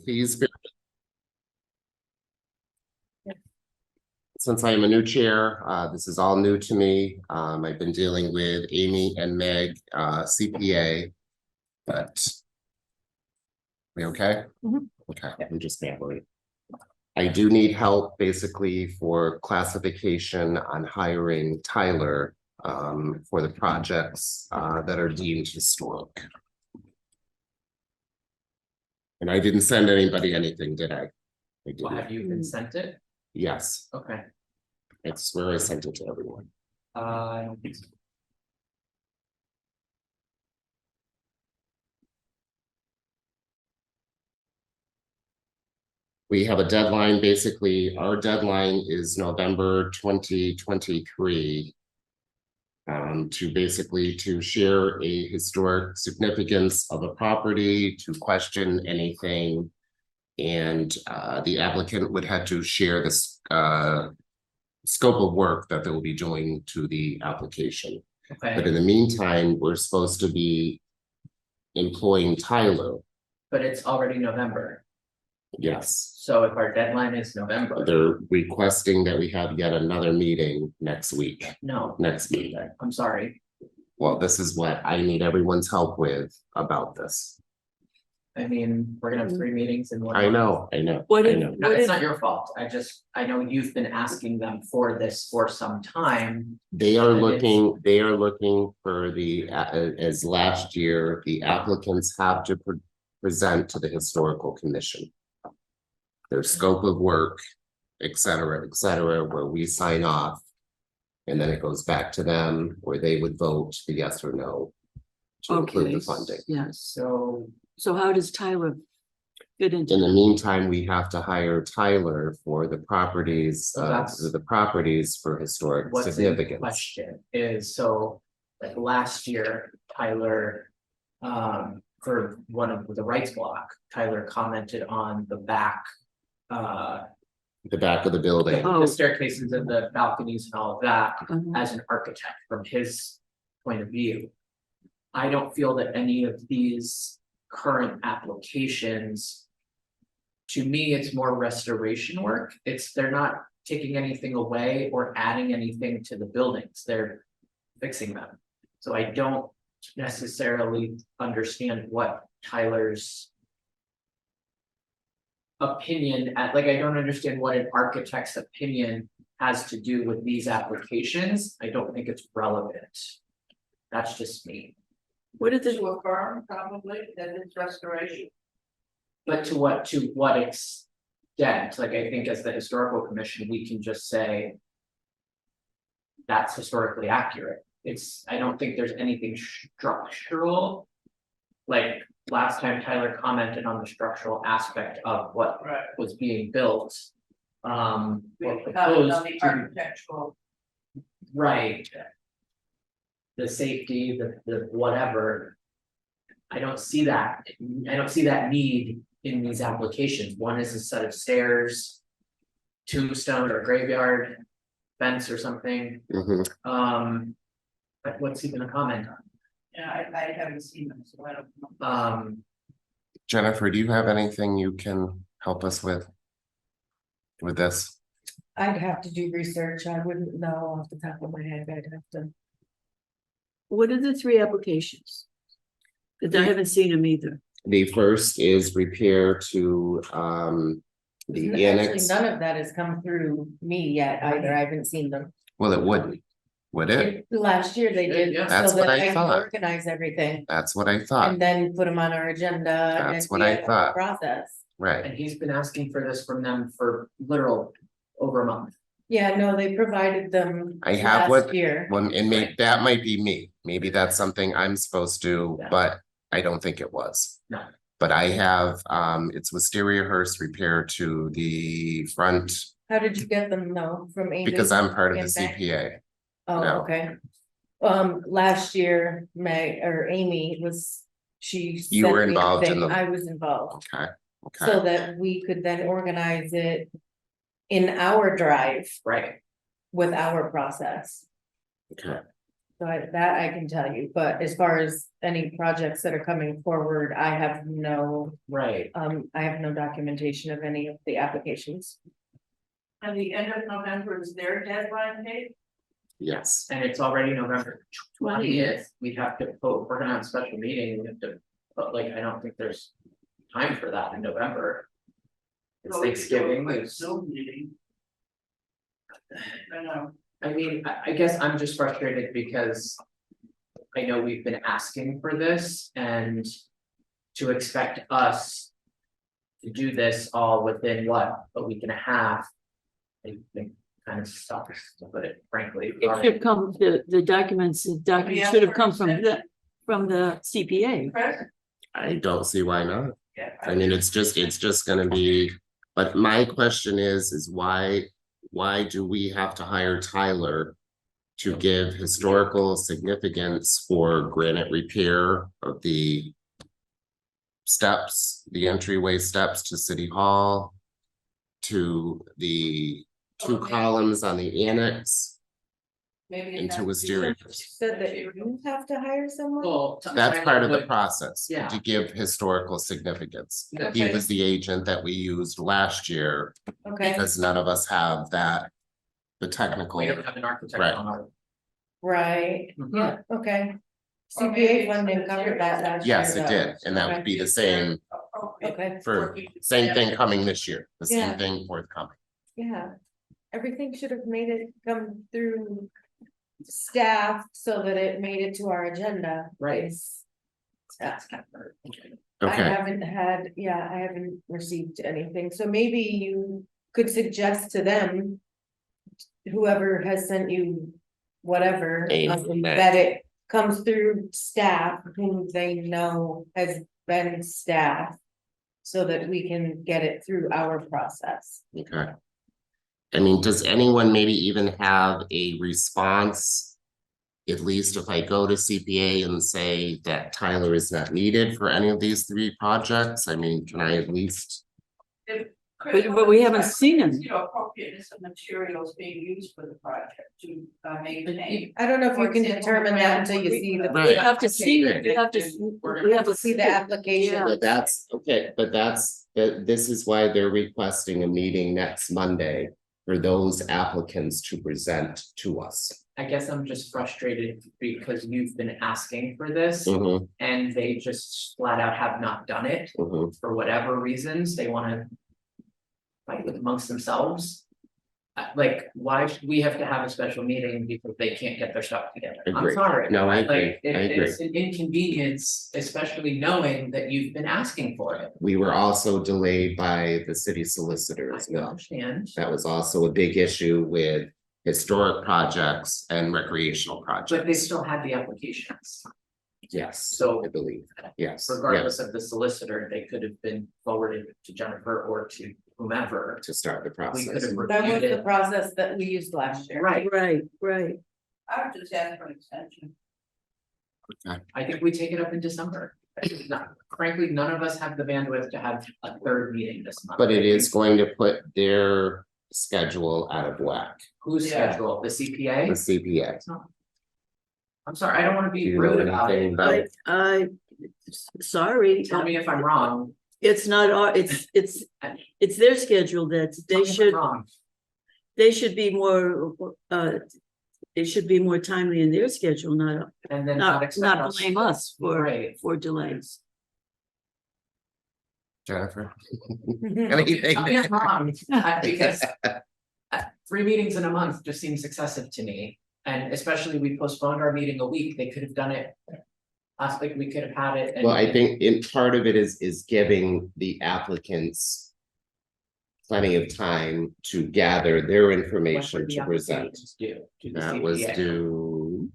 Please, since I am a new chair, this is all new to me. I've been dealing with Amy and Meg, CPA, but we okay? Okay, I'm just babbling. I do need help basically for classification on hiring Tyler for the projects that are deemed historic. And I didn't send anybody anything, did I? I did Well, not. have you been sent it? Yes, Okay. I swear I sent it to everyone. I don't think so. We have a deadline, basically, our deadline is November 2023. To basically to share a historic significance of a property, to question anything. And the applicant would have to share this scope of work that they will be doing to the application. But Okay, in the meantime, we're supposed to be employing Tyler. but it's already November, Yes, so if our deadline is November, they're requesting that we have yet another meeting next week, no, next meeting. I'm sorry. Well, this is what I need everyone's help with about this. I mean, we're gonna have 3 meetings in 1 I month. know. What I if- know. No, it's not your fault. I know you've been asking them for this for some time. They are And looking for the, as last year, the applicants have to present to the historical commission. Their scope of work, et cetera, where we sign off. And then it goes back to them where they would vote the yes or no to include the funding. Yes, So so how does Tyler fit into? In the meantime, we have to hire Tyler for the properties, So that's- for historic what's in significance. question is, so like last year, Tyler. For one of the rights block, Tyler commented on the back. The back of the building. Oh. The staircases and the balconies and all of that. Mhm. As an architect from his point of view. I don't feel that any of these current applications. To me, it's more restoration work. They're not taking anything away or adding anything to the buildings. They're fixing them. So I don't necessarily understand what Tyler's opinion I don't understand what an architect's opinion has to do with these applications. I don't think it's relevant. That's just me. What is it? To affirm probably that it's restoration. But to what extent? Like, I think as the historical commission, we can just say. That's historically accurate. I don't think there's anything structural. Like last time Tyler commented on the structural aspect of what Right. was being built. We Or commented proposed on the to, architectural. right. The safety, the whatever. I don't see that need in these applications. One is a set of stairs. Tombstone or graveyard fence or something. Mhm. But what's he gonna comment on? Yeah, I haven't seen them, so I don't know. Jennifer, do you have anything you can help us with? With this? I'd have to do research. I wouldn't know off the top of my head. I'd have to. What are the 3 applications? Cause I haven't seen them either. The first is repair to the Actually, annex. none of that has come through me yet either. I haven't seen them. Well, it wouldn't, would it? Last year they did, Yeah. That's so what that I I can thought. organize everything That's what I thought, and then put them on our agenda. That's and what we I have a thought. Process. right? And he's been asking for this from them for literal over a month. Yeah, no, they provided them I have last what- year. Well, and that might be me, maybe that's something I'm supposed to, Yeah. but I don't think it was. No. But I have, it's wisteria hearse repair to the front, How did you get them though? From Amy? because I'm part of the and Meg? CPA. Oh, no. okay. Last year, Amy was, she. You sent were me the involved in thing. the- I was involved. Okay, So that we could then organize it in our drive Right. with our process. okay. So that I can tell you, but as far as any projects that are coming forward, I have no, right, I have no documentation of any of the applications. And the end of November is their deadline date? Yes, and it's already November 20th, we'd have to vote, we're gonna have a special meeting, we have to, but like, I don't think there's time for that in November. It's So we could do a Thanksgiving, quick it's, Zoom meeting. I know. I mean, I guess I'm just frustrated because. I know we've been asking for this and to expect us. To do this all within what, a week and a half? I think kind of sucks, to put it frankly. It should come, the documents should have come from the CPA. Present, I don't see why not. yeah. I mean, it's just gonna be, but my question is why do we have to hire Tyler? To give historical significance for granite repair of the. Steps, the entryway steps to City Hall. To the two columns on the annex Maybe it into has to be Wisteria. Said that you have to hire someone? Well, That's part of the would- process, Yeah. to give historical significance. He Okay. was the agent that we used last year, Okay, because none of us have that. The technical, We don't have an architect Right. on our. right, Mhm. yeah, okay. Or maybe CPA it's funding this covered year. that last year. yes, it though. did, and that would be the same Okay, for, same thing coming this year, the Yeah. same thing forthcoming. yeah, everything should have made it come through staff so that it made it to our agenda. Right. It's- That's kind of. I Okay, haven't had, yeah, I haven't received anything, so maybe you could suggest to them. Whoever has sent you whatever, Amen. that it comes through staff whom they know has been staff. So that we can get it through our process. okay. I mean, does anyone maybe even have a response? At least if I go to CPA and say that Tyler is not needed for any of these three projects, I mean, can I at least? But we haven't seen him. You know, appropriateness of materials being used for the project to maintain. I don't know if For you can example, determine we that have- until you see the. Right. We have to see it, we have to See the application. But that's, okay, but this is why they're requesting a meeting next Monday. For those applicants to present to us. I guess I'm just frustrated because you've been asking for this Mhm, and they just flat out have not done it mhm. for whatever reasons, they wanna. Fight with amongst themselves. Like, why should we have to have a special meeting because they can't get their stuff together? I'm Agree. sorry. No, I agree. Like, it's an inconvenience, especially knowing that you've been asking for it. We were also delayed by the city solicitor I as well. understand, That was also a big issue with historic projects and recreational but they projects. still had the applications. Yes, So I believe, yes, regardless of the solicitor, they could have been forwarded to Jennifer or to whomever. to start the We could process. have That was reviewed the it, process that we used last year. right, Right. I would just ask for an extension. I think we take it up in December. Frankly, none of us have the bandwidth to have a third meeting this month. But it is going to put their schedule out of whack, Who's Yeah. scheduled, the the CPA? CPA. I'm sorry, I don't wanna Do be you know rude about anything it, about but it? Sorry, tell me if I'm wrong. it's not our, it's their schedule that Tell they me if I'm should, wrong. they should be more, it should be more timely in their schedule, And then not expect not us. blame us Right. for delays. Jennifer? Tell me if I'm wrong, because 3 meetings in a month just seems excessive to me, and especially we postponed our meeting a week, they could have done it. Last week, we could have had it. and- Well, I think in part of it is giving the applicants. Plenty of time to gather their When were information the to present. applications due to the That was CPA? due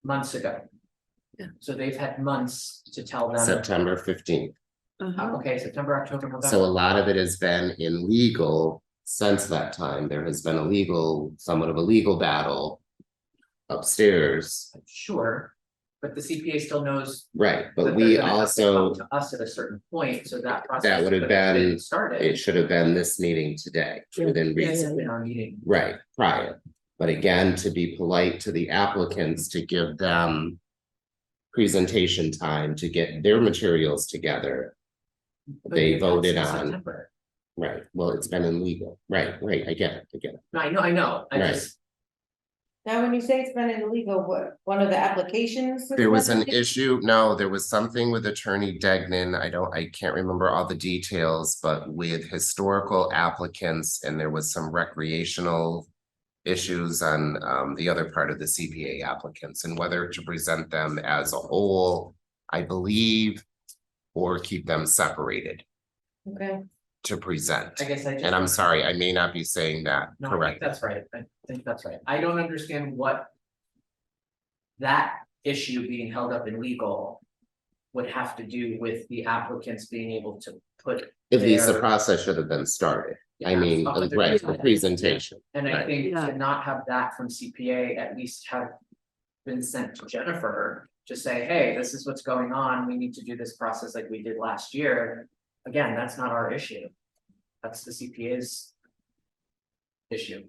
Months ago. Yeah. So they've had months to tell them, September 15th. Uh-huh. okay, September, October, November. So a lot of it has been in legal since that time. There has been somewhat of a legal battle upstairs. Sure, but the CPA still knows. Right, that but they're we gonna have to also, come To us at a certain point, so that process. that would have could have been, Started. it should have been this meeting today, Yeah, within yeah, reason. In our meeting. Right, prior. But again, to be polite to the applicants, to give them presentation time to get their materials together. But They that's voted in on, September. right, well, it's been in legal, right, I get it. No, I know, I Right. just, Now, when you say it's been illegal, what, one of the applications? There was an issue, no, there was something with Attorney Degnan, I can't remember all the details, but with historical applicants, and there was some recreational issues on the other part of the CPA applicants, and whether to present them as a whole, I believe, or keep them separated Okay, to present. I guess I just. And I'm sorry, I may not be saying that No, I think correctly. that's right, I think that's right, I don't understand what. That issue being held up in legal. Would have to do with the applicants being able to put. At least the their- process should have been started. I Yeah, mean, up with their- right, the presentation. And I Right. think Yeah. to not have that from CPA, at least have. Been sent to Jennifer to say, hey, this is what's going on, we need to do this process like we did last year. Again, that's not our issue. That's the CPA's. Issue.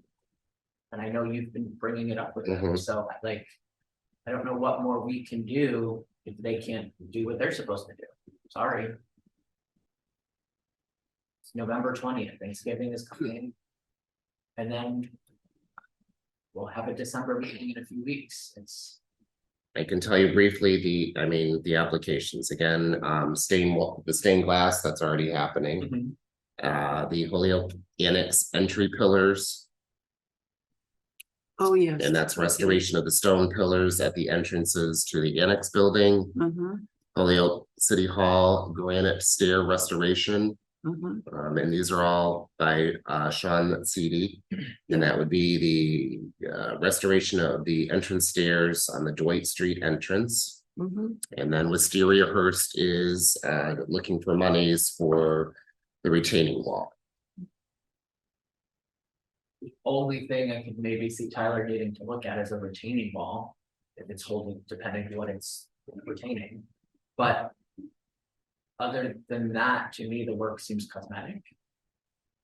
And I know you've been bringing it up with them, Mhm. so like. I don't know what more we can do if they can't do what they're supposed to do, sorry. It's November 20th, Thanksgiving is coming. And then. We'll have a December meeting in a few weeks, it's, I can tell you briefly the applications again, the stained glass, that's already happening. The Holyoke Annex entry pillars, Oh, yes. and that's restoration of the stone pillars at the entrances to the annex building. Holyoke City Hall granite stair restoration, and these are all by Sean Seedy. And that would be the restoration of the entrance stairs on the Dwight Street entrance. And then Wisteria Hearst is looking for monies for the retaining wall. the only thing I could maybe see Tyler needing to look at is a retaining wall. If it's holding, depending on what it's retaining, but. Other than that, to me, the work seems cosmetic.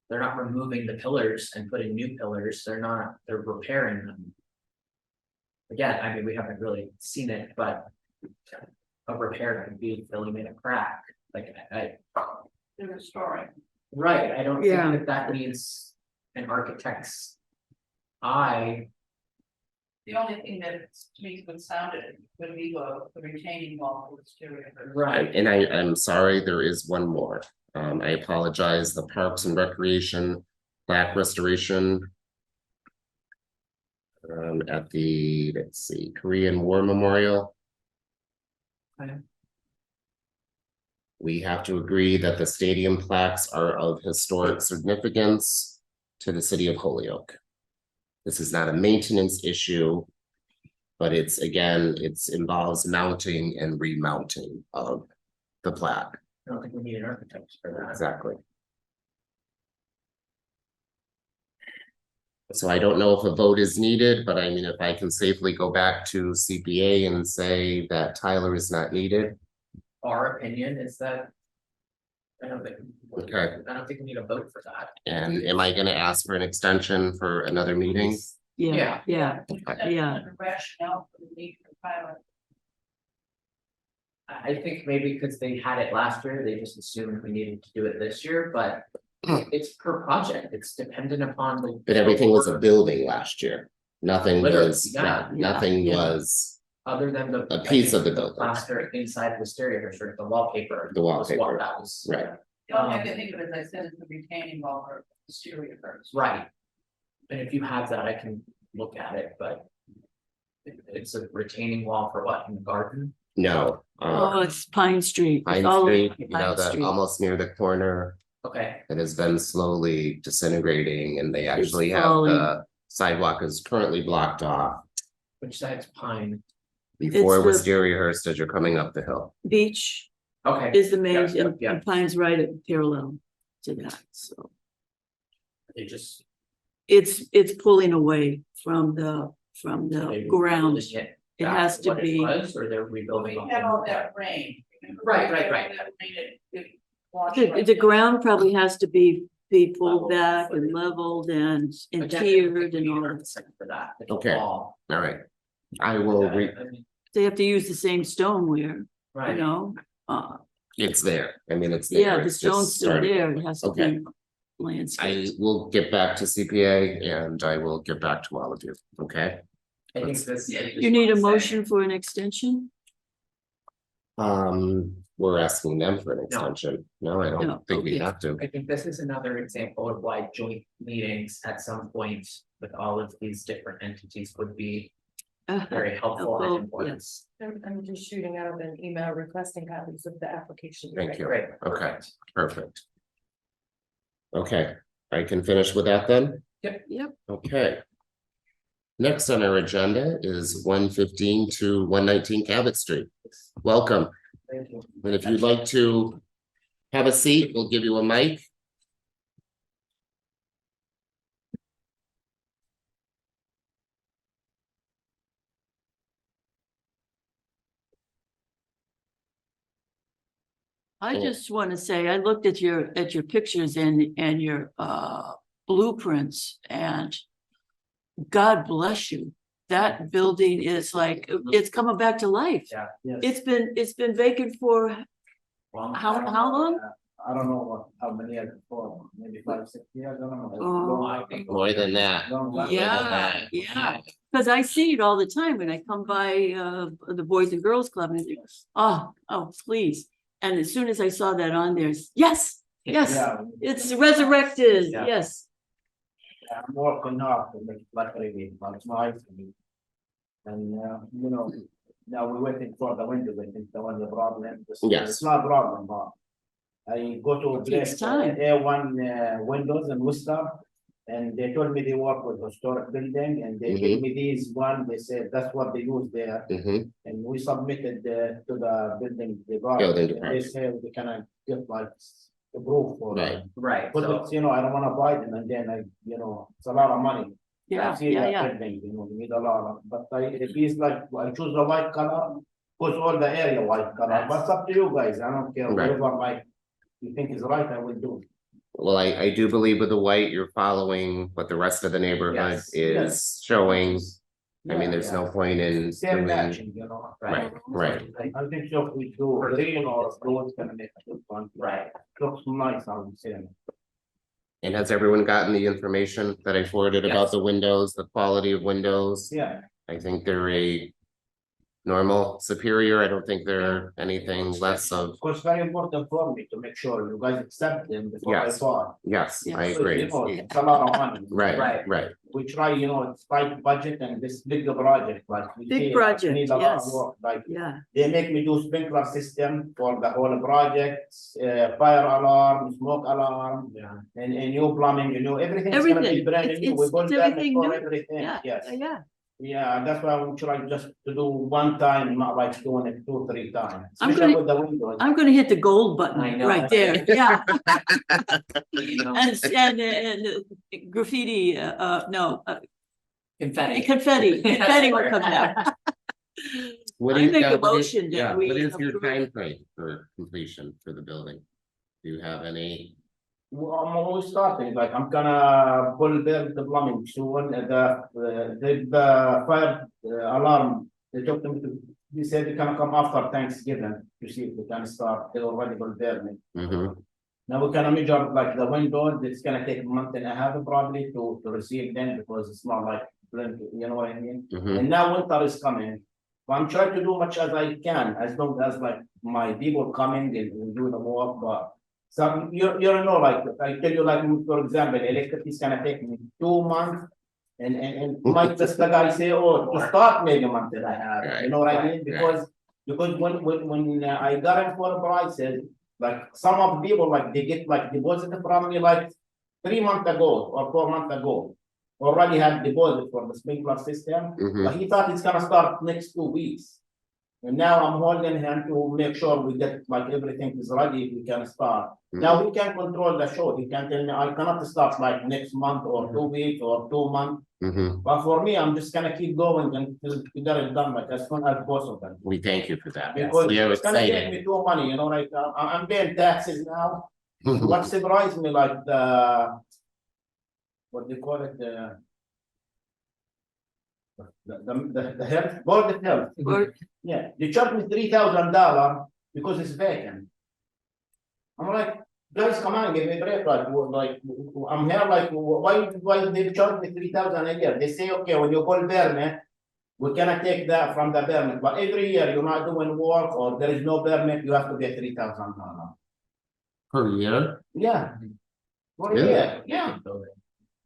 They're not removing the pillars and putting new pillars, they're repairing them. Again, I mean, we haven't really seen it, but. A repair could be filling in a crack, like They're restoring. right, I don't think Yeah. that needs an architect's. Eye, The only thing that to me would sound it would be the retaining wall with exterior. right, And I'm sorry, there is one more. I apologize, the Parks and Recreation plaque restoration. At the, let's see, Korean War Memorial. Okay. We have to agree that the stadium plaques are of historic significance to the city of Holyoke. This is not a maintenance issue. But it's, again, involves mounting and remounting of the plaque. I don't think we need an architect for that. Exactly. So I don't know if a vote is needed, but I mean, if I can safely go back to CPA and say that Tyler is not needed. Our opinion is that. I don't think. Okay. I don't think we need a vote for that. And am I gonna ask for an extension for another meeting? Yeah, yeah, And the rationale for the need for pilot. I think maybe because they had it last year, they just assumed we needed to do it this year, but. It's per project, it's dependent upon the. But everything was a building last year. Nothing Literally, was, yeah, nothing yeah. was, Other than the. A piece of the building. Plaster inside the stereo, or the wallpaper. The was what wallpaper, that was. right. The only thing I can think of, as I said, is the retaining wall or exterior first. Right. And if you have that, I can look at it, but. It's a retaining wall for what, in the garden? No. oh, it's Pine Street. It's Pine all Street, over you know, Pine that Street. almost near the corner. Okay, That has been slowly disintegrating, and they It's actually have falling. the sidewalk is currently blocked off. which side's pine? Before the- Wisteria Hearst as you're coming up the hill. Beach Okay. is the main, Yep, yep, and yep. Pine's right at parallel to that, so. They just. It's pulling away from the they ground. rebuilding it It back has to what it be, was, or they're We rebuilding. had all that rain. Remember? Right. That rain, it washed the right the down. ground probably has to be be pulled back and leveled and tiered and all that. For that. it's Okay. all- All right. I will I mean, They have to use the same stoneware, you Right, know, it's there. I mean, it's there. yeah, the It's just stone's still starting. there, it has to Okay. be landscape. I will get back to CPA and I will get back to all of you, okay? I think this. I just You need a wanna say- motion for an extension? We're asking them for an extension. No, I No, don't think we okay. have to. I think this is another example of why joint meetings at some point with all of these different entities would be very helpful and Helpful, important. yes. I'm just shooting out an email requesting copies of the application. Thank you. Great, Okay. perfect. Perfect. Okay, I can finish with that then? Yep, Okay. Next on our agenda is 115 to 119 Cabot Street. Welcome. Thank you. And if you'd like to have a seat, we'll give you a mic. I Oh. just want to say, I looked at your pictures and your blueprints and God bless you. That building is like, it's coming back to life. Yeah. It's been vacant for Well, how long? I don't know how many years before, maybe 5, 6 years, I don't know. Oh, I think- More than that. Long time. Yeah, yeah, because I see it all the time when I come by the Boys and Girls Club and they, oh, please. And as soon as I saw that on there, yes, yes, Yeah. it's resurrected, Yeah. yes. I'm working hard to make Plaque ready, but it's nice. And, now we're waiting for the windows, I think the one the problem. Yes. It's not a problem, but I go to a It takes place, time. A1 windows in Worcester. And they told me they work with historic building and they gave me these one, they said that's what they use there. Mhm. And we submitted to the building Building department, and they department. say we cannot get like a proof for Right. it. Right, But so, it's, I don't wanna buy them and then it's a lot of money. Yeah, I've seen yeah, that yeah. building, you need a lot of, but if it's like, I choose the white color, put all the area white color, but it's up to you guys, I don't care, Right. whatever like you think is right, I will do. Well, I do believe with the white, you're following what the rest of the neighborhood Yes, is showing. I mean, Yeah, there's yeah. no point in Same doing, matching, right. right. I think so if we do green or blue, it's gonna make a good one. Right. Looks nice, I would say. And has everyone gotten the information that I forwarded about Yes. the windows, the quality of windows? Yeah, I think they're a normal superior. I don't think they're anything less of, of course, very important for me to make sure you guys accept them before I Yes. buy. yes, I Yes. agree. It's a lot of money. Right, Right. right. We try, it's tight budget and this big project, like. we Big see, project, need a lot of yes. work, like, Yeah, they make me do sprinkler system for the whole project, fire alarm, smoke alarm, Yeah. and new plumbing, everything's gonna be Everything. brand It's- new. We it's build them everything for new. everything, yeah, yes. yeah. Yeah, that's why I'm trying just to do one time, not like doing it 2, 3 times. I'm Especially gonna- with the windows. I'm gonna hit the gold I button know. right there, yeah. You know, And graffiti, no, Confetti. confetti will come down. What I do you- make a what is- motion that yeah, we what is your approve. time frame for completion for the building? Do you have any? Well, I'm always starting, like, I'm gonna pull the plumbing soon, the fire alarm, they took them to, they said they can come after Thanksgiving to see if we can start, they already built there. Mhm. Now we're gonna measure like the windows, it's gonna take a month and a half probably to receive them, because it's not like, you know what I mean? Mhm. And now winter is coming, but I'm trying to do much as I can, as long as like my people coming and do the work, but. Some, you know, like, I tell you, like, for example, electricity is gonna take me 2 months. And might just the guy say, oh, to start maybe a month and a half, you know what I mean? Right, Because when I got in for prices, like, some of the people, like, they get like deposit from me like 3 months ago or 4 months ago. Already had deposit for the sprinkler system, Mhm. but he thought it's gonna start next 2 weeks. And now I'm holding him to make sure we get like everything is ready, we can start. Now we can control the show. He can tell me I cannot start like next month or 2 weeks or 2 months. Mhm. But for me, I'm just gonna keep going until we get it done like as soon as possible. We thank you for that. Because We are it's gonna take excited. me too money, like I'm paying taxes now. What surprised me, like the, what they call it, the health, board of health. Or, Yeah, they charged me $3,000 because it's vacant. I'm like, guys, come on, give me a break, I'm here, like, why they charge me 3,000 a year? They say, okay, when you call permit, we cannot take that from the permit, but every year you're not doing work or there is no permit, you have to pay $3,000. Per year? Yeah. For a Really? year, yeah.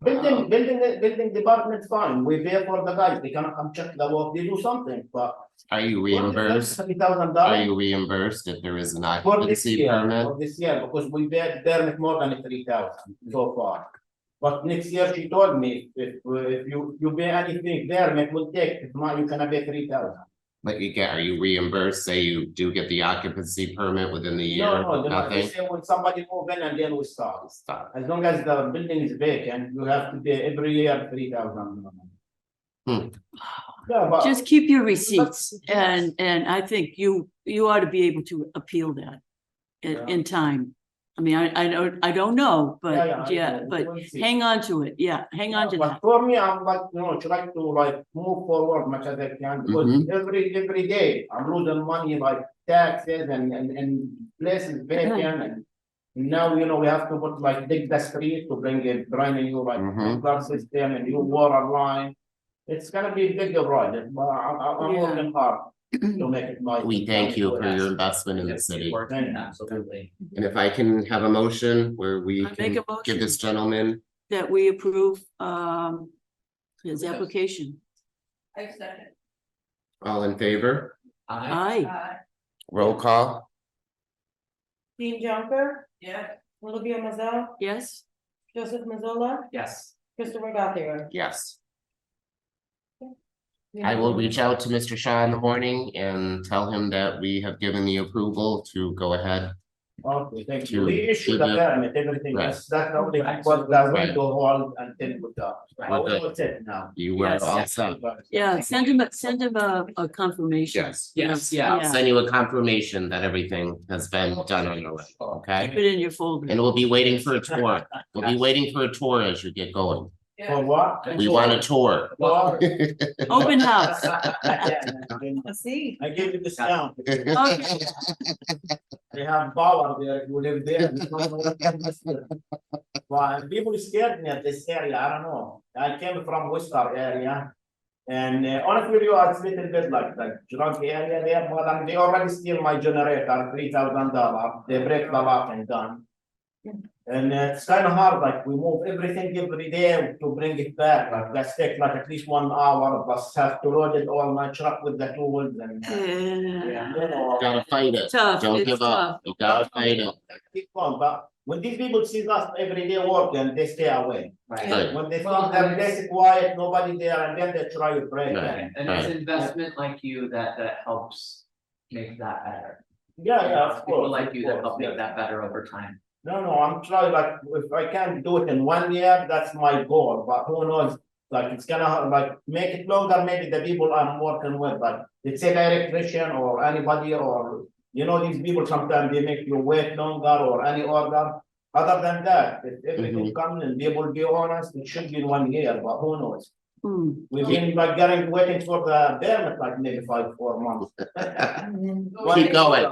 Building department's fine, we pay for the guys, they cannot come check the work, they do something, but. Are you reimbursed? Are $30,000 you reimbursed if there is an for this occupancy year, permit? for this year, because we paid permit more than 3,000 so far. But next year, she told me, if you pay anything, permit will take, if not, you cannot pay 3,000. But are you reimbursed? Say you do get the occupancy permit within the year? No, they Nothing? say when somebody move in and then we start. Stop. As long as the building is vacant, you have to pay every year 3,000. Hmm. Yeah, but. just keep your receipts, and I think you ought to be able to appeal that in time. I mean, I don't know, but yeah, but hang on to it, hang on to But that. for me, I'm like, trying to like move forward much as I can, because every day I'm losing money like taxes and places vacant, and now, we have to put like dig the street to bring it, brand new like flood system and new water line. It's gonna be a big project, but I'm working hard to make it nice. We thank you for your investment in the city. Absolutely. And if I can have a motion where we I make can a motion. give this gentleman, That we approve his application. I second. all in favor, Aye, roll call? Dean Jonker, Yeah. Olivia Mausel, yes, Joseph Mazzola, Yes, Christopher Gothier. Yes. I will reach out to Mr. Shaw in the morning and tell him that we have given the approval to go ahead. Okay, thank To you. We issued the keep it- permit, everything, Right. that's the only Right. was the Right. window wall and then with the. We're good. What's it now? You were Yes, all yes. set. yeah, send him a confirmation. Yes. yes, I'll yeah. send you a confirmation that everything has been done on your end, Keep okay? it in your folder. And we'll be waiting for a tour. We'll be waiting for a tour as you get going. For what? We want a tour. For- Open house. Let's see. I give you discount. Okay. They have power there, if you live there. But people scared me at this area, I don't know. I came from Worcester area. And honestly, it's a little bit like drug area there, but they already steal my generator, $3,000. They break the lock and done. And it's kind of hard, like we move everything every day to bring it back. Like that takes like at least 1 hour, plus have to load it all my truck with the tools and. Gotta fight it. Tough, Don't it's give up. tough. You gotta fight it. Keep on, but when these people see us every day working, they stay away. Right. Right. When they see Well, the place quiet, nobody there, and then they try to break Right. it. And it's investment like you that helps make that better. Yeah, of People course. like you that of help course, make that better over time. No, I'm trying, like, if I can do it in 1 year, that's my goal, but who knows? Like, it's gonna, like, make it longer, maybe the people I'm working with, like, let's say electrician or anybody, or, these people sometimes they make you wait longer or any order. Other than that, if everything comes and they will be honest, it should be in 1 year, but who knows? We've been like waiting for the permit like maybe 4 months. Keep going.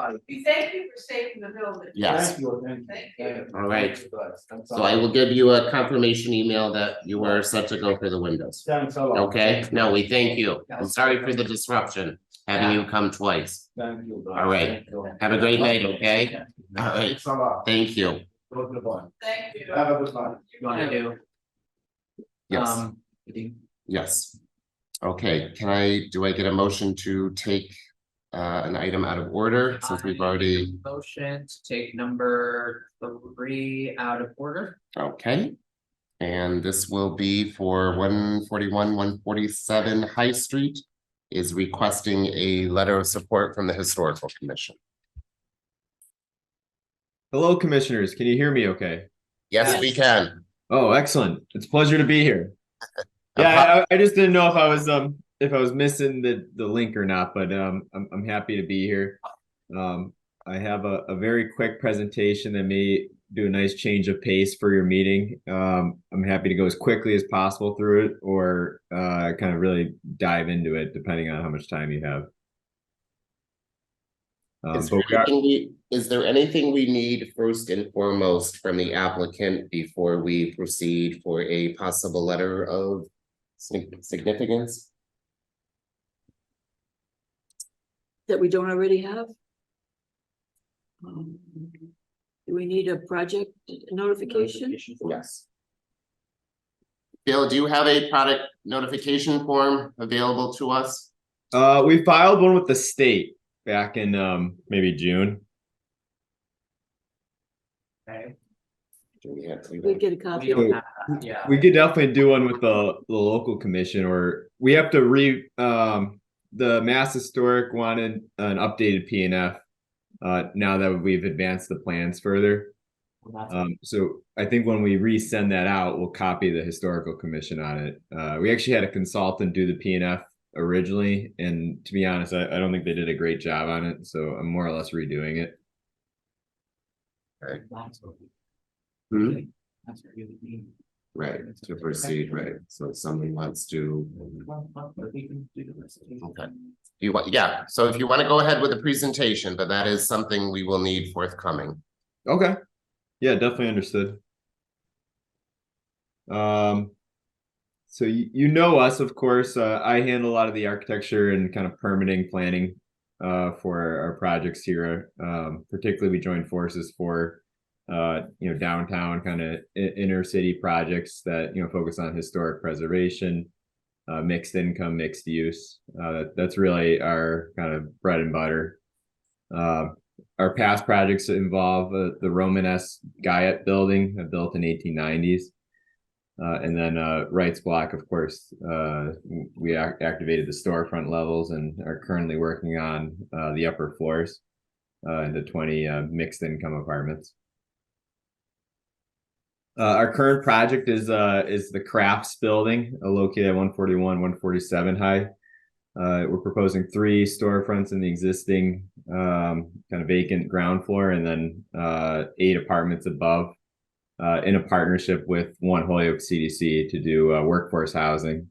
Thank you for saving the building. Yes. Thank you. Thank you. All right. Thanks a So I lot. will give you a confirmation email that you are set to go for the windows. Thanks a lot. Okay? No, we thank you. I'm sorry for the disruption, having you come twice. Thank you. All right. Thank you. Have a great night, okay? All right. Thanks a lot. Thank you. Goodbye. Thank you. Have a good night. You wanna do? Yes, yes. Okay, do I get a motion to take an item out of order since we've already, Motion to take number 3 out of order. okay? And this will be for 141, 147 High Street is requesting a letter of support from the Historical Commission. Hello, commissioners. Can you hear me okay? Yes, we can. Oh, excellent. It's a pleasure to be here. Yeah, I just didn't know if I was missing the link or not, but I'm happy to be here. I have a very quick presentation that may do a nice change of pace for your meeting, I'm happy to go as quickly as possible through it, or kind of really dive into it depending on how much time you have. Is there anything we need first and foremost from the applicant before we proceed for a possible letter of significance? That we don't already have? Do we need a project notification? Yes. Bill, do you have a product notification form available to us? We filed one with the state back in maybe June. Okay, Do we have to- We get a we copy. don't have that, yeah. We could definitely do one with the local commission, or we have to the Mass Historic wanted an updated PNF now that we've advanced the plans further. So I think when we resend that out, we'll copy the historical commission on it. We actually had a consultant do the PNF originally, and to be honest, I don't think they did a great job on it, so I'm more or less redoing it. Okay. That's what we- Hmm? that's what we need. Right, to proceed, right, so if somebody wants to, We can do the rest. okay. You want, yeah, so if you want to go ahead with the presentation, but that is something we will need forthcoming. Okay. Yeah, definitely understood. So you know us, of course. I handle a lot of the architecture and kind of permitting planning for our projects here. Particularly, we join forces for downtown kind of inner city projects that focus on historic preservation, mixed income, mixed use. That's really our kind of bread and butter. Our past projects involve the Romanesque Guyot building built in 1890s. And then Wright's Block, of course, we activated the storefront levels and are currently working on the upper floors into 20 mixed income apartments. Our current project is the Crafts building located at 141, 147 High. We're proposing 3 storefronts in the existing kind of vacant ground floor, and then 8 apartments above in a partnership with One Holyoke CDC to do workforce housing.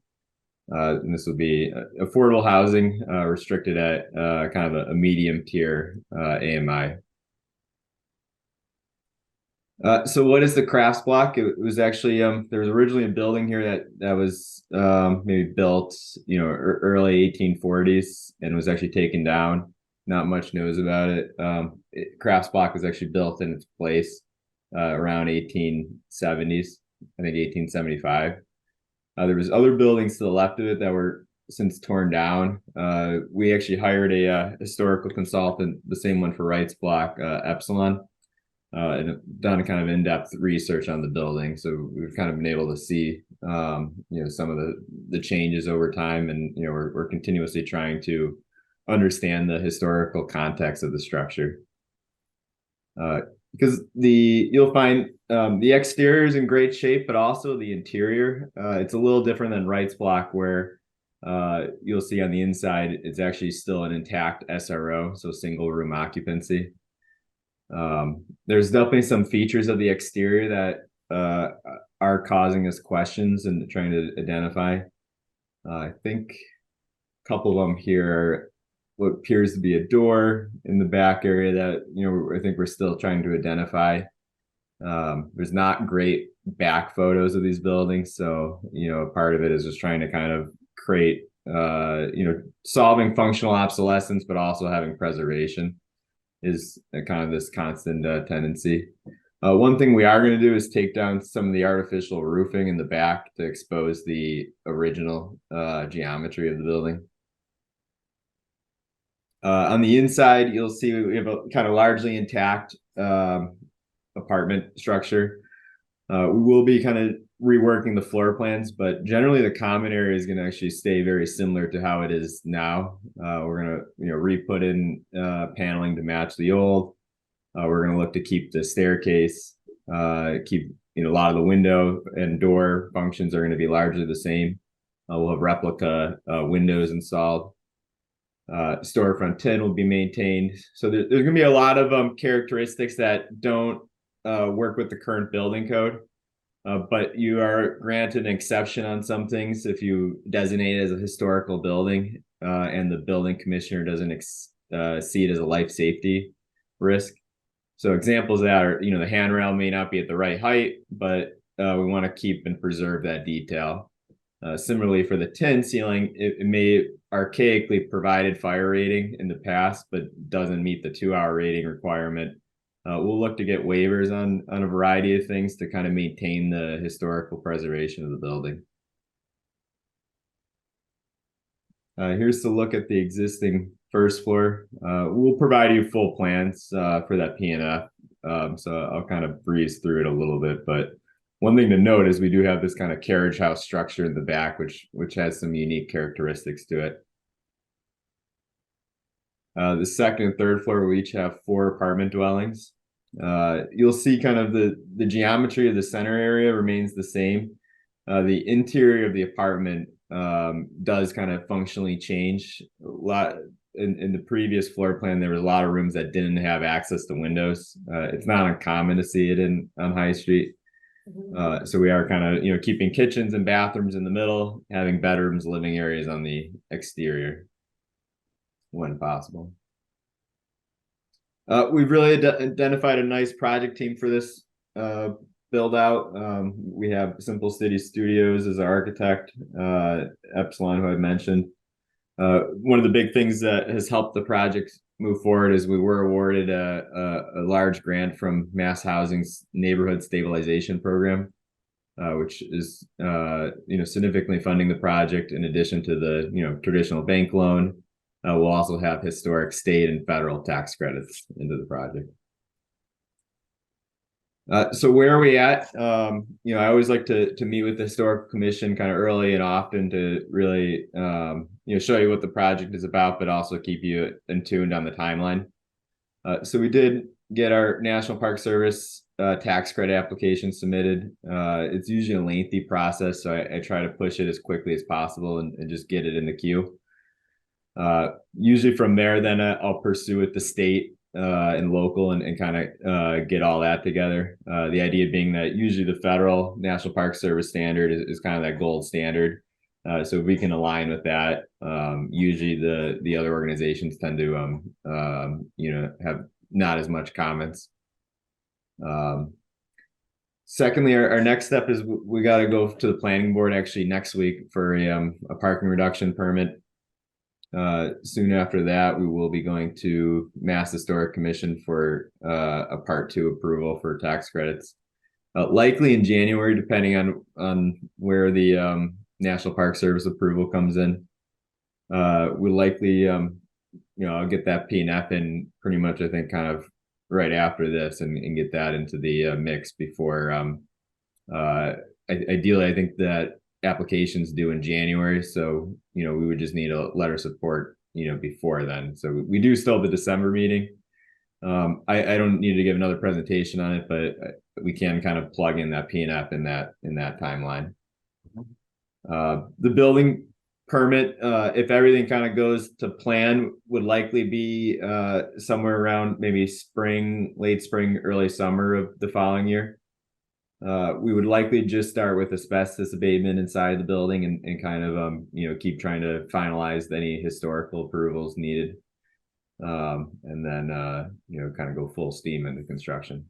And this will be affordable housing restricted at kind of a medium tier AMI. So what is the Crafts Block? It was actually there was originally a building here that was maybe built early 1840s and was actually taken down. Not much knows about it. Crafts Block was actually built in its place around 1870s, I think 1875. There was other buildings to the left of it that were since torn down. We actually hired a historical consultant, the same one for Wright's Block, Epsilon. And done a kind of in-depth research on the building, so we've kind of been able to see, some of the changes over time, and we're continuously trying to understand the historical context of the structure. Because you'll find the exterior is in great shape, but also the interior, it's a little different than Wright's Block, where you'll see on the inside it's actually still an intact SRO, so single room occupancy. There's definitely some features of the exterior that are causing us questions and trying to identify. I think a couple of them here are what appears to be a door in the back area that I think we're still trying to identify. There's not great back photos of these buildings, so part of it is just trying to kind of create solving functional obsolescence, but also having preservation is kind of this constant tendency. One thing we are going to do is take down some of the artificial roofing in the back to expose the original geometry of the building. On the inside, you'll see we have a kind of largely intact apartment structure. We will be kind of reworking the floor plans, but generally the common area is going to actually stay very similar to how it is now. We're going to re-put in paneling to match the old. We're going to look to keep the staircase, keep a lot of the window and door functions are going to be largely the same. We'll have replica windows installed. Storefront 10 will be maintained. So there's going to be a lot of characteristics that don't work with the current building code. But you are granted an exception on some things if you designate it as a historical building, and the building commissioner doesn't see it as a life safety risk. So examples of that are, the handrail may not be at the right height, but we want to keep and preserve that detail. Similarly, for the tin ceiling, it may archaically provided fire rating in the past, but doesn't meet the 2-hour rating requirement. We'll look to get waivers on a variety of things to kind of maintain the historical preservation of the building. Here's to look at the existing first floor. We'll provide you full plans for that P&F. So I'll kind of breeze through it a little bit, but one thing to note is we do have this kind of carriage house structure in the back, which has some unique characteristics to it. The second and third floor will each have 4 apartment dwellings. You'll see kind of the geometry of the center area remains the same. The interior of the apartment does kind of functionally change. A lot in the previous floor plan, there was a lot of rooms that didn't have access to windows. It's not uncommon to see it on High Street. So we are kind of, keeping kitchens and bathrooms in the middle, having bedrooms, living areas on the exterior when possible. We've really identified a nice project team for this build out. We have Simple City Studios as our architect, Epsilon, who I mentioned. One of the big things that has helped the project move forward is we were awarded a large grant from Mass Housing's Neighborhood Stabilization Program, which is significantly funding the project in addition to the traditional bank loan. We'll also have historic state and federal tax credits into the project. So where are we at? I always like to meet with the Historical Commission kind of early and often to really show you what the project is about, but also keep you in tuned on the timeline. So we did get our National Park Service tax credit application submitted. It's usually a lengthy process, so I try to push it as quickly as possible and just get it in the queue. Usually from there, then I'll pursue with the state and local and kind of get all that together. The idea being that usually the federal National Park Service standard is kind of that gold standard. So if we can align with that, usually the other organizations tend to have not as much comments. Secondly, our next step is we got to go to the planning board actually next week for a parking reduction permit. Soon after that, we will be going to Mass Historic Commission for a Part 2 approval for tax credits. Likely in January, depending on where the National Park Service approval comes in. We'll likely, I'll get that P&F in pretty much, I think, kind of right after this and get that into the mix before. Ideally, I think that applications due in January, so we would just need a letter of support before then. So we do still have the December meeting. I don't need to give another presentation on it, but we can kind of plug in that P&F in that timeline. The building permit, if everything kind of goes to plan, would likely be somewhere around maybe late spring, early summer of the following year. We would likely just start with asbestos abatement inside the building and kind of keep trying to finalize any historical approvals needed, and then kind of go full steam into construction.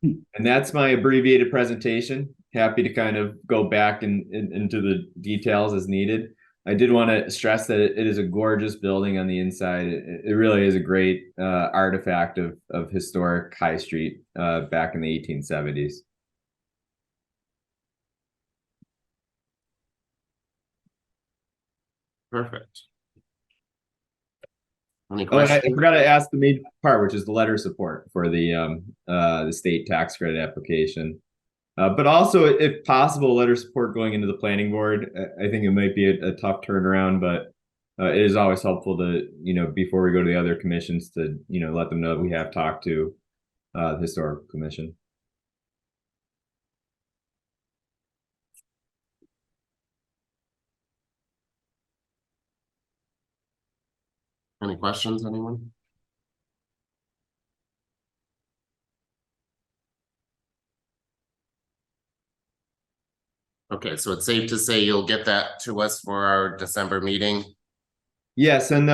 And that's my abbreviated presentation. Happy to kind of go back into the details as needed. I did want to stress that it is a gorgeous building on the inside. It really is a great artifact of historic High Street back in the 1870s. Perfect. Any Oh, and I questions? forgot to ask the main part, which is the letter of support for the state tax credit application. But also, if possible, letter of support going into the planning board. I think it might be a tough turnaround, but it is always helpful to, before we go to the other commissions to, let them know that we have talked to the Historical Commission. Any questions, anyone? Okay, so it's safe to say you'll get that to us for our December meeting? Yes, and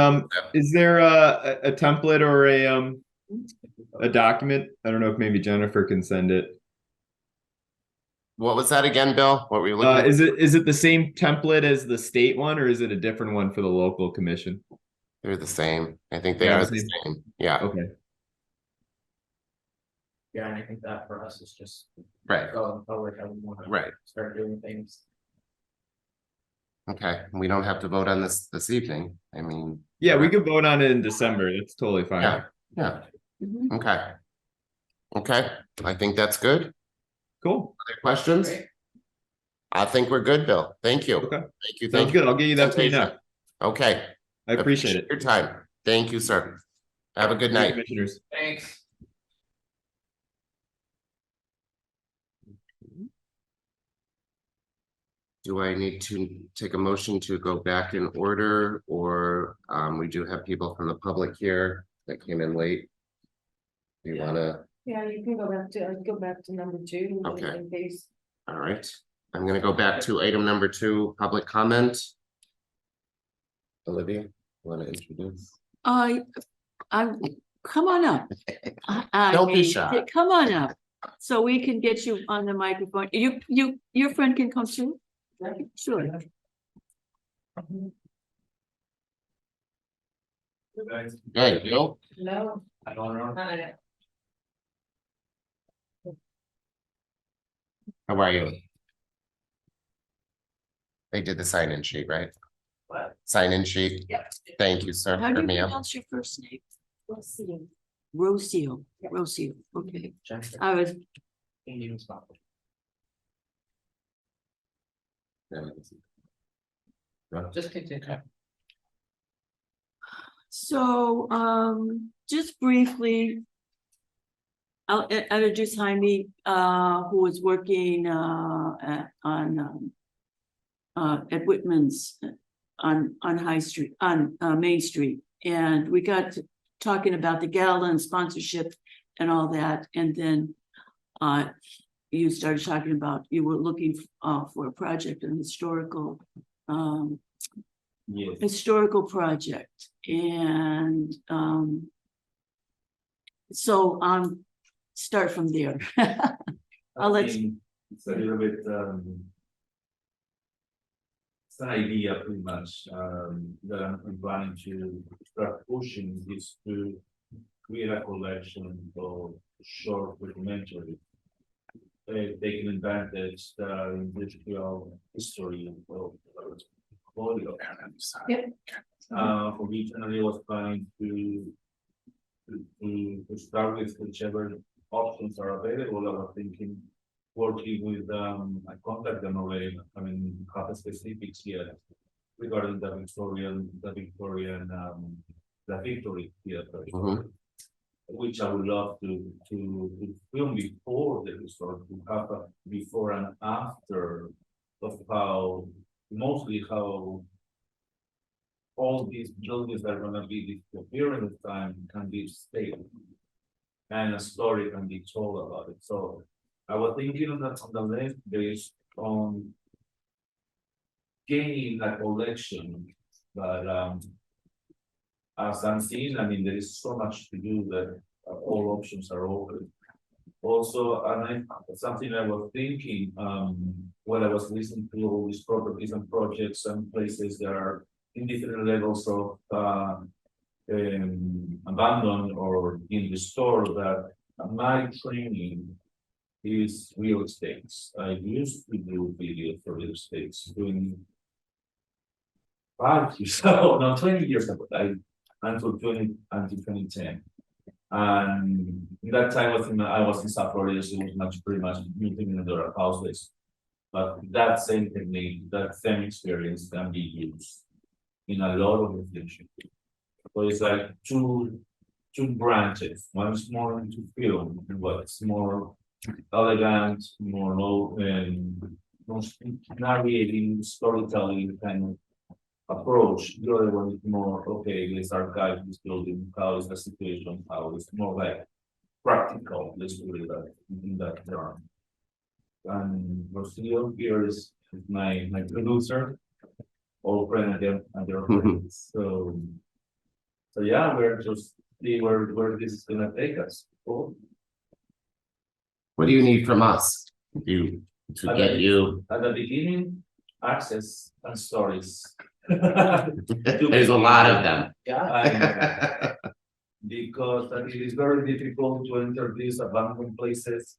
is there a template or a document? I don't know if maybe Jennifer can send it. What was that again, Bill? What were you looking at? Is it the same template as the state one, or is it a different one for the local commission? They're the same. I think they They're are the the same? same. Yeah, Okay. Yeah, and I think that for us is just right, going forward, how we want to right. start doing things. Okay, we don't have to vote on this evening. I mean. Yeah, we could vote on it in December. That's totally fine. Yeah, yeah, Mhm. okay. Okay, I think that's good. Cool. Other questions? Great. I think we're good, Bill. Thank you. Okay. Thank you. Sounds Thank you. good. I'll get you that to you now. Okay. I appreciate it. Your time. Thank you, sir. Have a good Thank you, night. Commissioners. Thanks. Do I need to take a motion to go back in order, or we do have people from the public here that came in late? Do you wanna, Yeah, you can go back to number 2. Okay. In case. all right, I'm gonna go back to item number 2, public comment. Olivia, you wanna introduce? I'm, come on up. Don't be mean, shy. Come on up, so we can get you on the microphone. Your friend can come too? Sure. Good, Bill? No. I don't know. How are you? They did the sign-in sheet, right? What? Sign-in sheet. Yep. Thank you, sir. How do for you me up. pronounce your first name? Rocio, okay. Jennifer. I was, Indian spot. Just continue. so, just briefly. I'll introduce Jaime, who was working, at Whitman's on High Street, on Main Street. And we got to talking about the gala and sponsorship and all that. And then you started talking about, you were looking for a project, an historical Yes. historical project. And so start from there. I'll let you. It's a little bit, it's an idea pretty much, that I'm planning to start pushing is to create a collection of short documentaries. Taking advantage the industrial history of portfolio. Yep. Originally was planning to start with whichever options are available. I was thinking working with I contact them already. I mean, have specifics yet regarding the Victorian, the Victory Theatre, Mhm. which I would love to film before the resort, to have a before and after of how mostly how all these buildings that are gonna be disappearing with time can be stable. And a story can be told about it. So I was thinking on the list based on gaining a collection, but as I'm seeing, I mean, there is so much to do that all options are open. Also, something I was thinking, when I was listening to all these properties and projects and places that are in different levels of abandoned or in the store, that my training is real estate. I used to do video for real estate doing 5 years ago, no, 20 years ago, until 2010. And in that time I was in South Florida, so it was pretty much meeting in the houses. But that same technique, that same experience can be used in a lot of reflection. So it's like two branches. One is more into film, but it's more elegant, more low and most narrating, storytelling kind of approach. The other one is more, okay, let's archive this building, how is the situation, how it's more like practical, let's put it that in that term. And Rocio here is my producer, old friend and their friends. So yeah, we're just see where this is gonna take us. Cool. What do you need from us? To get you, At the beginning, access and stories. there's a lot of them. Yeah, Because it is very difficult to enter these abandoned places.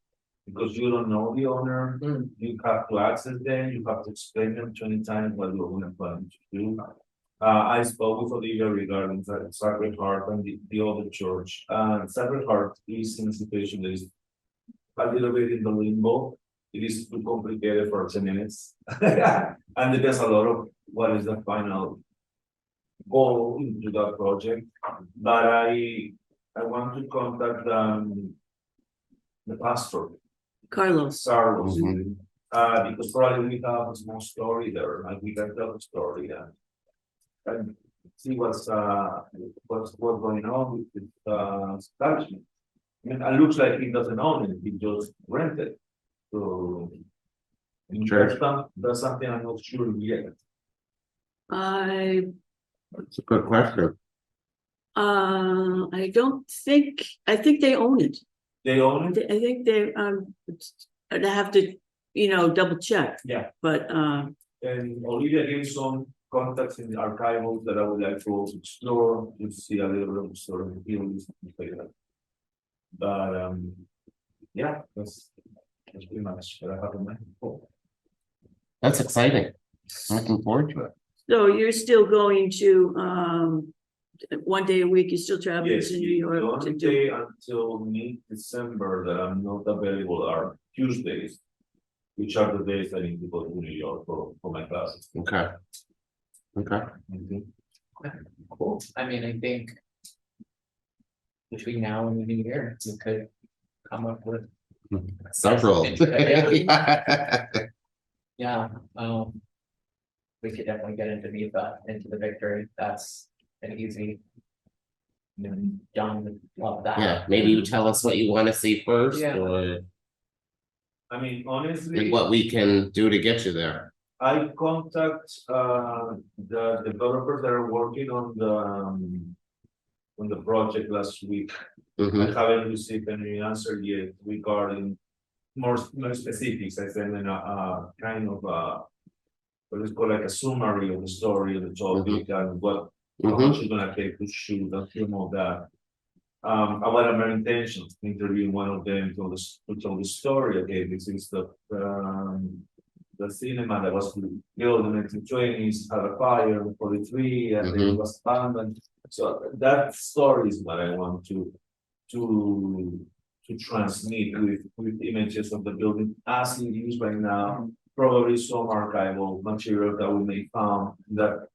Because you don't know the owner, Mm. you have to access them, you have to explain them 20 times what you're gonna plan to do. I spoke with Olivia regarding Sacred Heart and the other church. Sacred Heart is in a situation that is a little bit in the limbo. It is too complicated for 10 minutes. And depends a lot of what is the final goal into that project. But I want to contact the pastor, Carlos. Carlos, Mhm. because probably we have a small story there, like we can tell a story and see what's going on with this establishment. I mean, it looks like he doesn't own it, he just rented. So Sure. that's something I'm not sure yet. It's a good question. I think they own it. They own it? I think I'd have to, double check. Yeah. But, And Olivia gave some contacts in the archival that I would like to also explore, to see a little bit of sort of feelings and things like that. But yeah, that's pretty much what I have in mind. That's exciting. Looking forward to it. so you're still going to, one day a week, you're still traveling Yes, to the New York to only do. day until mid-December that I'm not available are Tuesdays, which are the days I need to go to New York for my classes. Okay. Okay. cool. I mean, I think between now and the new year, we could come up with, Several. yeah, we could definitely get into into the Victory. That's an easy. Done, love that. Yeah, maybe you tell us what you want to see first, Yeah. or I mean, honestly, what we can do to get you there. I contact the developers that are working on the project last week. Mhm. I haven't received any answer yet regarding more specifics. I sent in a kind of what is called like a summary of the story of the topic and how Mhm. much it's gonna take to shoot and film all that. What are my intentions? Interviewing one of them to tell the story. Okay, this is the cinema that was built in the 1920s, had a fire in 43, and then it was abandoned. So that story is what I want to transmit with images of the building as it is right now. Probably some archival material that we may found that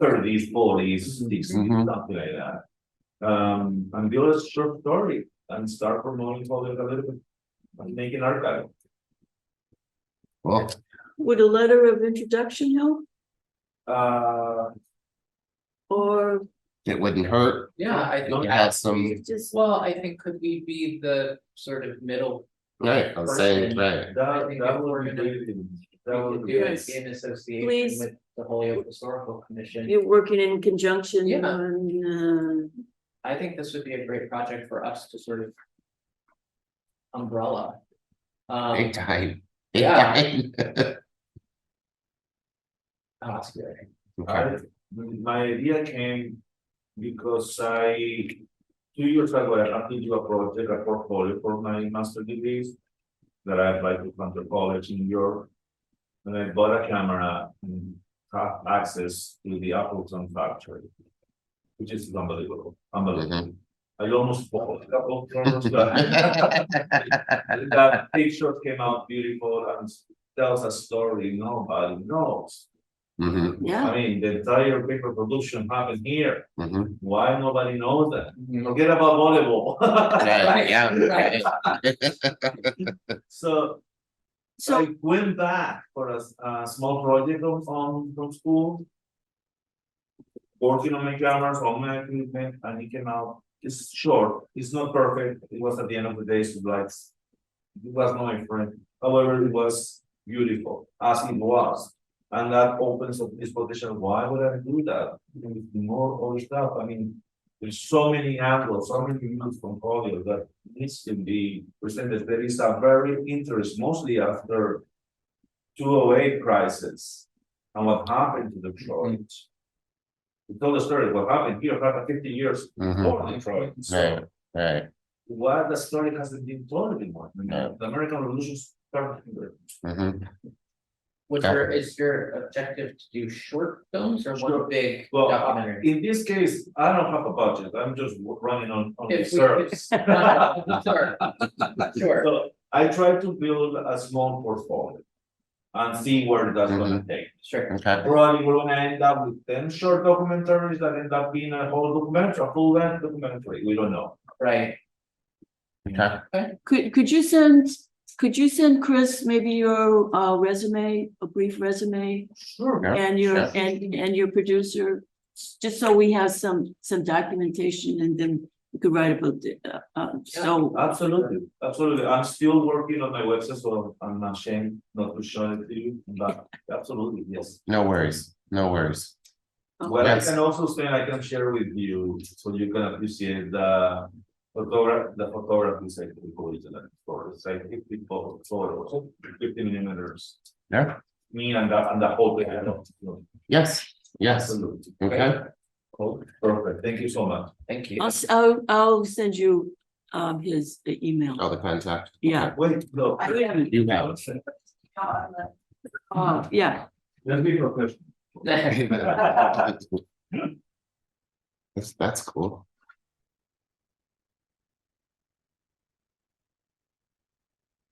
30s, 40s, 60s, Mhm. something like that. And build a short story and start promoting public a little bit and make an archive. Well, Would a letter of introduction help? Or it wouldn't hurt. Yeah, I Don't think have some, just, well, I think could we be the sort of middle? right, I'm saying, right. I think if we're would gonna- be that We would could be do Yes. it in association Please. with the Holyoke Historical Commission. you're working in conjunction Yeah. on, I think this would be a great project for us to sort of. Umbrella. Big time. Big yeah. time. Oh, that's good. Okay. My idea came because 2 years ago, I had to do a project, a portfolio for my master degrees that I applied to Hunter College in New York. And I bought a camera and have access to the Appleton factory, which is unbelievable, unbelievable. I almost bought a couple of cameras, but that picture came out beautiful and tells a story nobody knows. Mhm. yeah, I mean, the entire paper production happened here. Mhm. Why nobody knows that? Forget about volleyball. Right, yeah, Right. So so, I went back for a small project from school. Working on my cameras, on my equipment, and it came out. It's short, it's not perfect. It was at the end of the day, so like, it was not my friend. However, it was beautiful. as it was. And that opens up this position, why would I do that? With more other stuff, I mean, there's so many angles, so many views from audio that needs to be presented. There is a very interest, mostly after 208 crisis and what happened to Detroit. We told the story of what happened here after 50 years before Detroit. So Right. what the story hasn't been told anymore. I mean, No. the American Revolution started here. Mhm. Is your objective to do short films or Sure. one big Well, documentary? in this case, I don't have a budget. I'm just running on If we- reserves. Sure. Sure. So I try to build a small portfolio and see where that's gonna take. Sure. Okay. Probably we're gonna end up with 10 short documentaries that end up being a whole documentary, a full length documentary. We don't know. Right. Okay. Could you send Chris maybe your resume, a brief resume, Sure. Yeah, and your sure. and your producer, just so we have some documentation, and then we could write about it. So Absolutely, absolutely. I'm still working on my website, so I'm not ashamed not to show it to you, but absolutely, yes. No worries. No worries. What Yes. I can also say, I can share with you, so you can appreciate the photography side of the original photos, like 50 photos, 50 millimeters. Yeah. Me and the whole thing. Yes. Yes. Absolutely. Okay. Cool. Perfect. Thank you so much. Thank you. I'll send you his email. Oh, the contact. Yeah. Wait, no. Wait a minute. You have it. Yeah. Let's be professional. That's cool.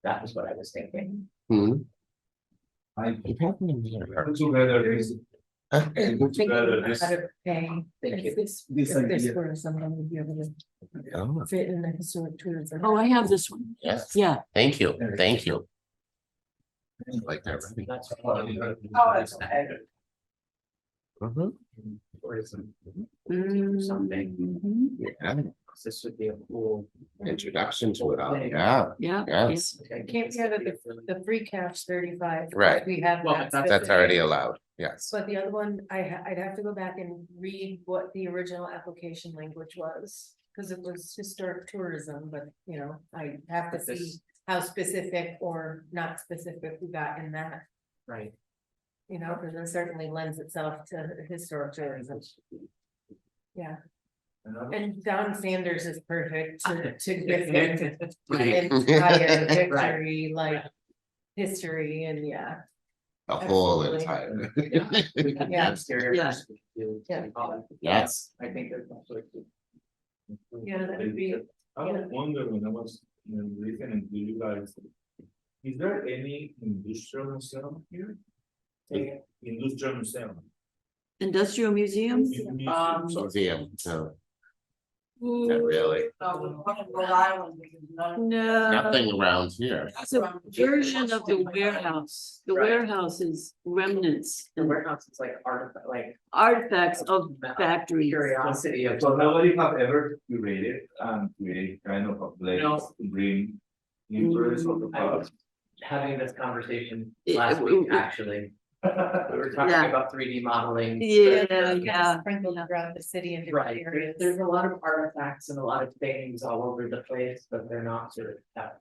That was what I was thinking. Hmm. I You have me here. put together this. Huh? Put together this. Pay. Thank you. This idea. where someone would be able to Oh, fit in the historic tourism. Oh, I have this one. yes. Yeah. Thank you. Thank you. Like that. That's Oh, it's Mhm. Something. Mhm. Yeah. This would be a cool. Introduction to it all. Yeah. Yeah. Yes. Can't forget that the free cash 35. Right. We have Well, that. That's specific. already allowed. Yes. But the other one, I'd have to go back and read what the original application language was, because it was historic tourism, but you know, I have to see how specific or not specific we got in that, Right. you know, because it certainly lends itself to historic tourism. Yeah, and Don Sanders is perfect to give him entire victory, like history and yeah. The whole Absolutely. entire. We can Yeah. exterior. Yeah. Yeah. Yes. I think that's also. Yeah, that would be, I was wondering when I was listening to you guys, is there any industrial museum here? Industrial museum. Industrial Museum? Museum, so not really. Rhode Island. No. Nothing around here. It's a version of the warehouse. The Right. warehouse is remnants The and warehouse is like artifacts of factories. curiosity of. So nobody have ever curated and create kind of a place No. to bring interest of the I was past. having this conversation It- last it- week, it- actually. We were talking Yeah. about 3D modeling. Yeah. sprinkled throughout the city in different Right, areas. there's a lot of artifacts and a lot of things all over the place, but they're not sort of that.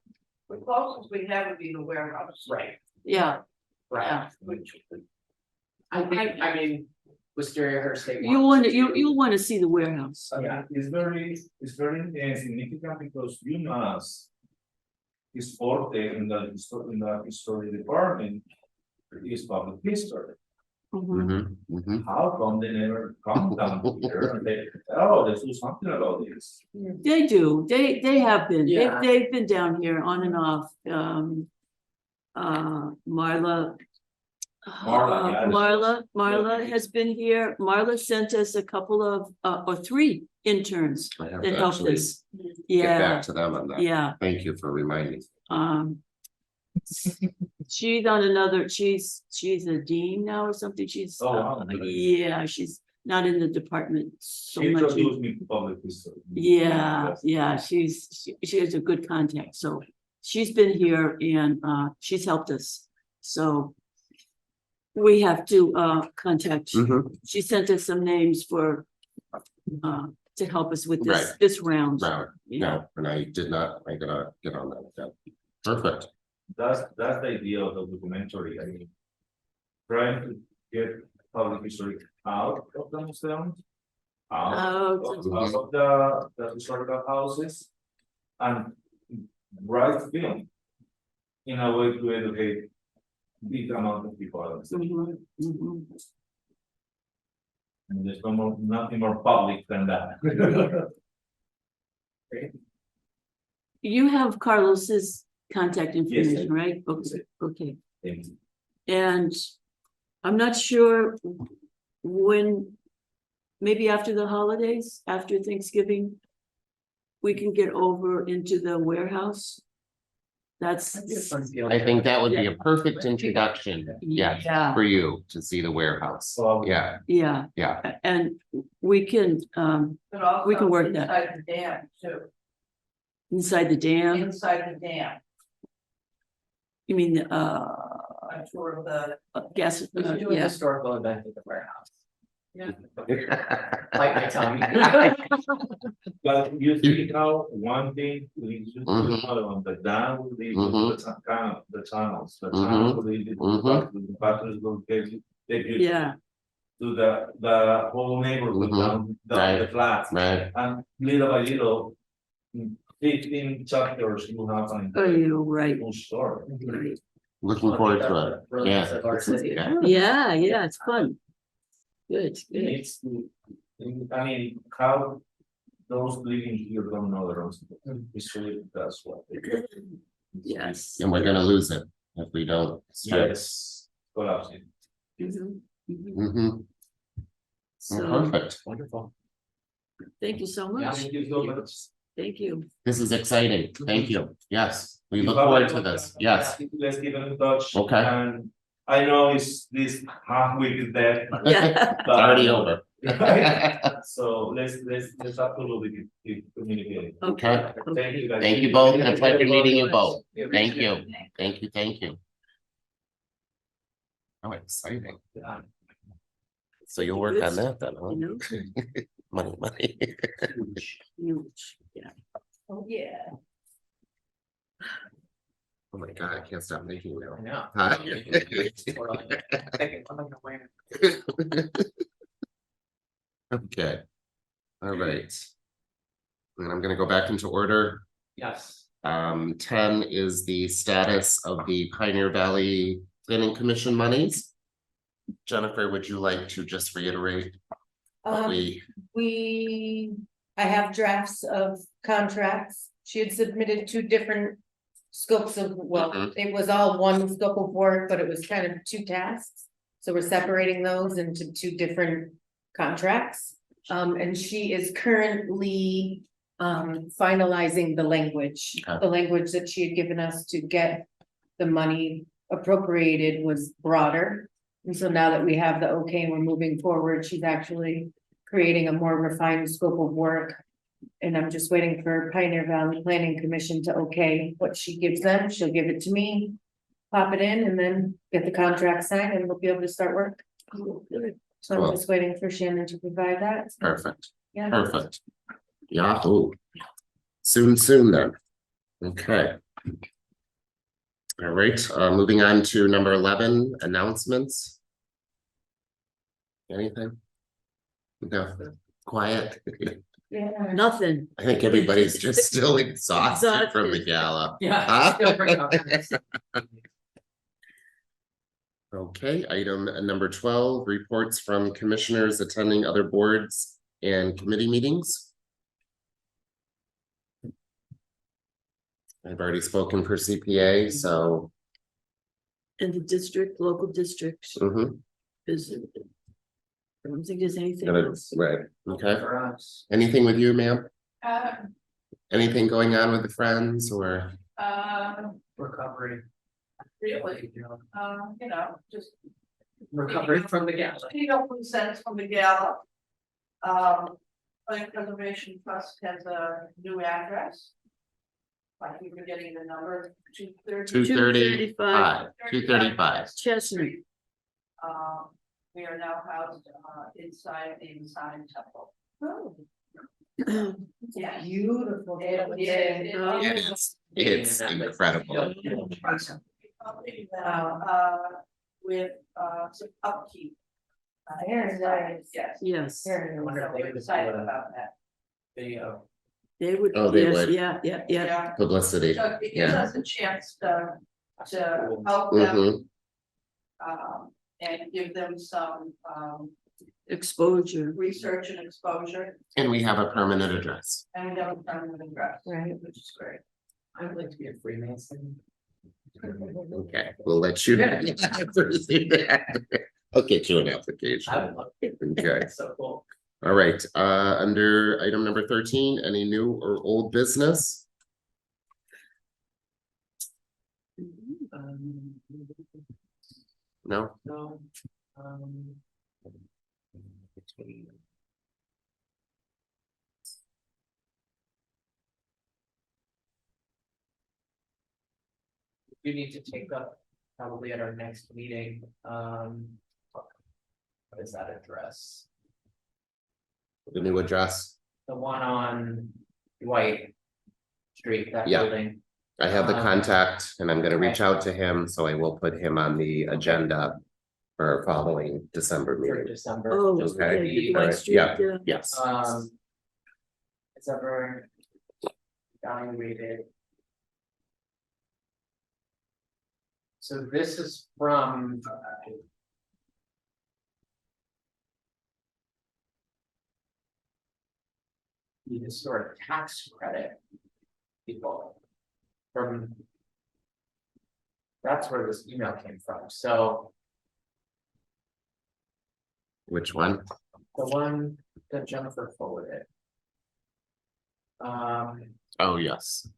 The closest we have would be the warehouse. Right, Yeah, right. Yeah. Which. I mean, Wisteria Hearst State. you'll want to see the warehouse. Yeah. It's very significant because UMass is forte in the history department is public history. Mhm. Mhm, mhm. How come they never come down here and they, oh, let's do something about this? They do, they have been, Yeah. they've been down here on and off, Marla. Marla has been here, Marla sent us a couple of, or 3 interns I have that to helped actually us. get Yeah, back to them on that. yeah, Thank you for reminding. she's on another, she's a dean now or something, she's, Oh, wow. yeah, she's not in the department so She much. introduced me to public history. Yeah, she has a good contact, so she's been here and she's helped us. So we have to contact, Mhm. she sent us some names for to help us with Right. this round. No, Yeah. no, and I did not, I gotta get on that again. Perfect. That's the idea of the documentary, I mean. Trying to get public history out of the museums. Out of the historical houses. And write film. In a way to educate big amount of people. Mhm, mhm. And there's nothing more public than that. You have Carlos's contact information, right? Yes. Okay. And I'm not sure when, maybe after the holidays, after Thanksgiving, we can get over into the warehouse. That's, I think that would be a perfect introduction, yes, yeah, for you to see the warehouse. Yeah, yeah, yeah. and we can, But also We can work that. inside the dam too, inside the dam, inside the dam, you mean, I'm sure the, gas, We should do a yeah. historical event at the warehouse. yeah. Bite my tongue. But you see how one thing leads to Mhm. another one, the dam will lead to Mhm. the tunnels, the Mhm. tunnels will lead to Mhm. the batteries will take you Yeah, to the whole neighborhood Mhm. down the Right. flats. Right, And little by little, 15 chapters you have an oh, you're right, full story. right. looking forward to it. Brilliance Yeah. of our this is- city. Yeah, yeah, it's fun. Good, It good. needs to, I mean, how those living here don't know their own history, that's what. Yes. And we're gonna lose it if we don't start. Yes, collapsing. Mhm, mhm. Mhm. So, Perfect. Wonderful. thank you so Yeah. much. Thank you so much. Thank you. This is exciting. Thank you. Yes, we You look have forward any to this. contact? Yes. Let's keep in touch. Okay. And I know it's this half week is dead. Yeah. It's already over. Right? So let's absolutely keep communicating. Okay. Thank you guys. Thank you both. A pleasure meeting you both. Thank you. Thank you, thank you. Oh, exciting. So you'll work on that then, huh? You know, Money, money. huge, yeah. Oh, yeah. Oh my God, I can't stop thinking I now. know. Huh? Okay. All right. And I'm gonna go back into order. Yes. 10 is the status of the Pioneer Valley Planning Commission monies. Jennifer, would you like to just reiterate what I have drafts of contracts. She had submitted 2 different scopes of, well, Mhm. it was all one scope of work, but it was kind of 2 tasks. So we're separating those into 2 different contracts. And she is currently finalizing the language. Okay. The language that she had given us to get the money appropriated was broader. And so now that we have the okay and we're moving forward, she's actually creating a more refined scope of work. And I'm just waiting for Pioneer Valley Planning Commission to okay what she gives them. She'll give it to me, pop it in, and then get the contract signed, and we'll be able to start work. So Cool. I'm just waiting for Shannon to provide that. Perfect, Yeah. perfect. Yahoo. Soon then. Okay. All right, moving on to number 11, announcements. Anything? No, quiet. Yeah. Nothing. I think everybody's just still exhausted from the gala. Yeah. Huh? Still recovering. Okay, item number 12, reports from commissioners attending other boards and committee meetings. I've already spoken for CPA, so. In the district, local district Mhm. is. I don't think there's anything Gonna- else. Right, okay. For us. Anything with you, ma'am? Uh, Anything going on with the friends or? Recovery. really, just Recovery from the gala. pick up loose ends from the gala. Planning Preservation Trust has a new address. Like we were getting the number 230. 235, 235. Chestnut. we are now housed, inside the Masonic temple. Oh, Yes. beautiful. It is. It's incredible. With, some upkeep. Very nice. Yes. Yes, Very I wonder nice. if they We're would excited do a about that. video. they would, Oh, they yes, would. yeah. Publicity. So it gives Yeah. us a chance to help them, Mhm. and give them some, Exposure, research and exposure, And we have a permanent address. and we don't turn them address. Right. Which is great. I would like to be a Freemason. Okay, we'll let you. Pursue that. I'll get you an application. I would love it. Okay, It's so cool. all right, under item number 13, any new or old business? No, No. We need to take up probably at our next meeting, what is that address? the new address. The one on White Street, that Yeah. building. I have the contact and I'm gonna reach Okay. out to him, so I will put him on the agenda for following December For meeting. December. oh, Just Okay. okay, the the, White Alright, Street, yeah. yeah. Yes. It's ever evaluated. So this is from. The historic tax credit. People. From. That's where this email came from, so Which one? the one that Jennifer forwarded. Oh, yes.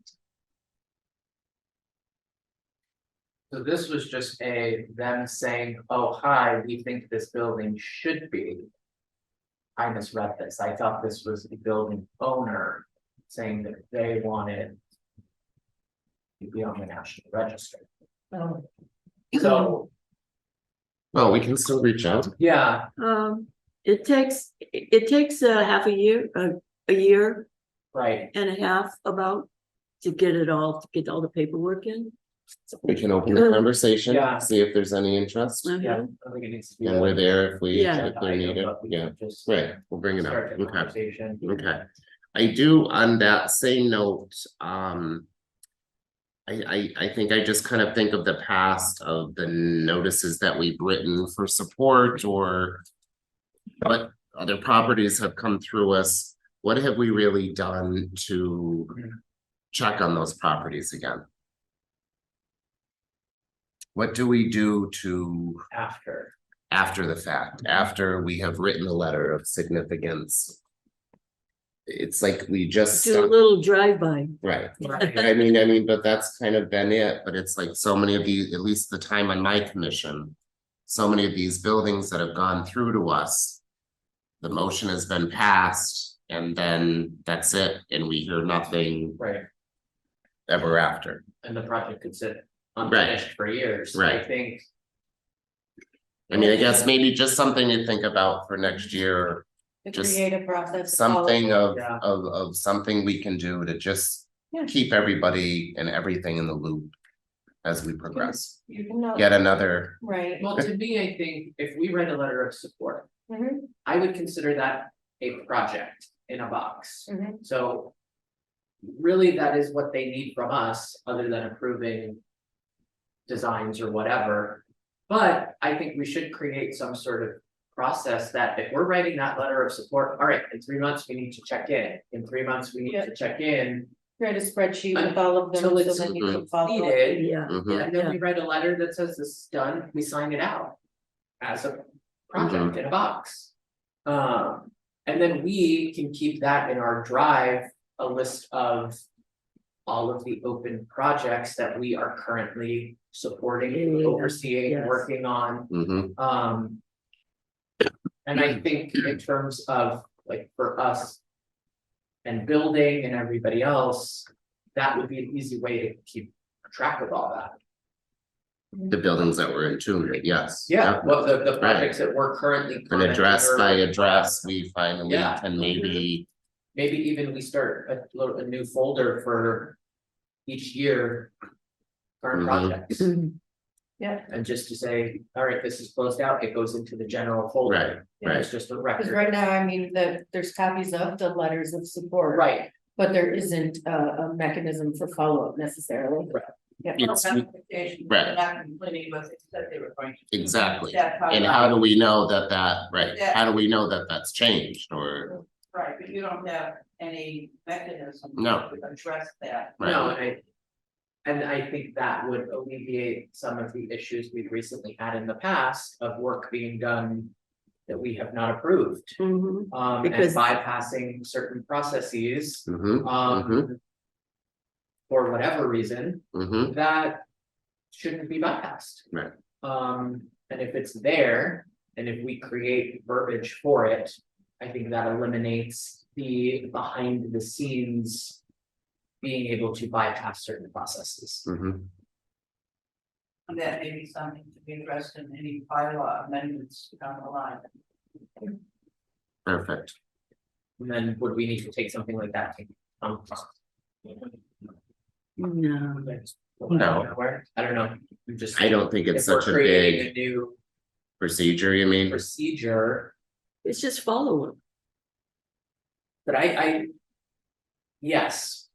So this was just them saying, oh, hi, we think this building should be. I misread this, I thought this was the building owner saying that they wanted. To be on the National Register, Oh, so, Well, we can still reach out. yeah, It takes a half a year, a year right, and a half about to get all the paperwork in. We can open the conversation, Yeah. see if there's any interest. Uh-huh. yeah, I don't think it needs to be. And we're there if we, Yeah. if they're needed, But we yeah, can just right, we'll bring it up, Start the okay, conversation. okay. I do, on that same note, I think I just kind of think of the past of the notices that we've written for support or. What other properties have come through us, what have we really done to check on those properties again? What do we do to, after the fact, after we have written a letter of significance? It's like we just. Do a little drive-by. Right, Right. I mean, but that's kind of been it, but it's like so many of these, at least the time on my commission. So many of these buildings that have gone through to us. The motion has been passed and then that's it, and we hear nothing Right, ever after. and the project could sit unfinished for years, I Right. think. I mean, I guess maybe just something to think about for next year, the Just creative process. something of Yeah. something we can do to just. Yeah. Keep everybody and everything in the loop as we progress, You can know, get another. right. Well, to me, I think if we write a letter of support, Mhm, I would consider that a project in a box. mhm. So. Really, that is what they need from us, other than approving. Designs or whatever, but I think we should create some sort of process that if we're writing that letter of support, all right, in 3 months, we need to check in 3 months, we need Yeah. to check in. Create a spreadsheet with all of them, Until so it's then you can follow up. completed. Yeah, Mhm. And then we write a letter that says this is done, we sign it out. As a project in a box. And then we can keep that in our drive, a list of. All of the open projects that we are currently supporting, Yeah, overseeing, yes. working on. Mhm. And I think in terms of like for us. And building and everybody else, that would be an easy way to keep track of all that. The buildings that were in tune with, yes. Yeah, what the projects that we're currently. And commenting address or- by address, we finally Yeah. can maybe, Maybe even we start a new folder for each year. Current Mhm. projects, Yeah, and just to say, all right, this is closed out, it goes into the general folder. right, And right. It's just a because record. right now, I mean, there's copies of the letters of support. Right, But there isn't a mechanism for follow-up necessarily. Right. Yeah. It's- Notification, right. they're not completing what they said they were going to. do. Exactly. That's And how do we know that, right, how do we know that that's changed or, Right, but you don't have any mechanism. No. To address that. no, right? and I think that would alleviate some of the issues we've recently had in the past of work being done. That we have not approved, Mhm. and Because- bypassing certain processes, Mhm, for whatever reason. mhm, That shouldn't be bypassed. Right. And if it's there, and if we create verbiage for it, I think that eliminates the behind the scenes. Being able to bypass certain processes. mhm. And that may be something to be addressed in any bylaw amendments down the line. Perfect. And then would we need to take something like that? No. No. I don't know, I'm just. I don't think it's if we're such a creating big a new procedure, you mean? procedure, It's just follow-up. but I. Yes.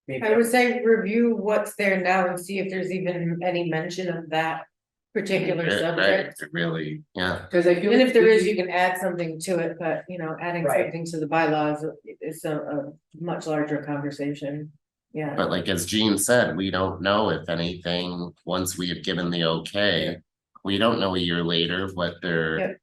Maybe I would say review what's there now and see if there's even any mention of that particular Right, subject. it really, yeah, Cause I feel. And if there is, we- you can add something to it, but adding Right. something to the bylaws is a much larger conversation. Yeah, but like as Jean said, we don't know if anything, once we have given the okay. We don't know a year later what they're, Yep.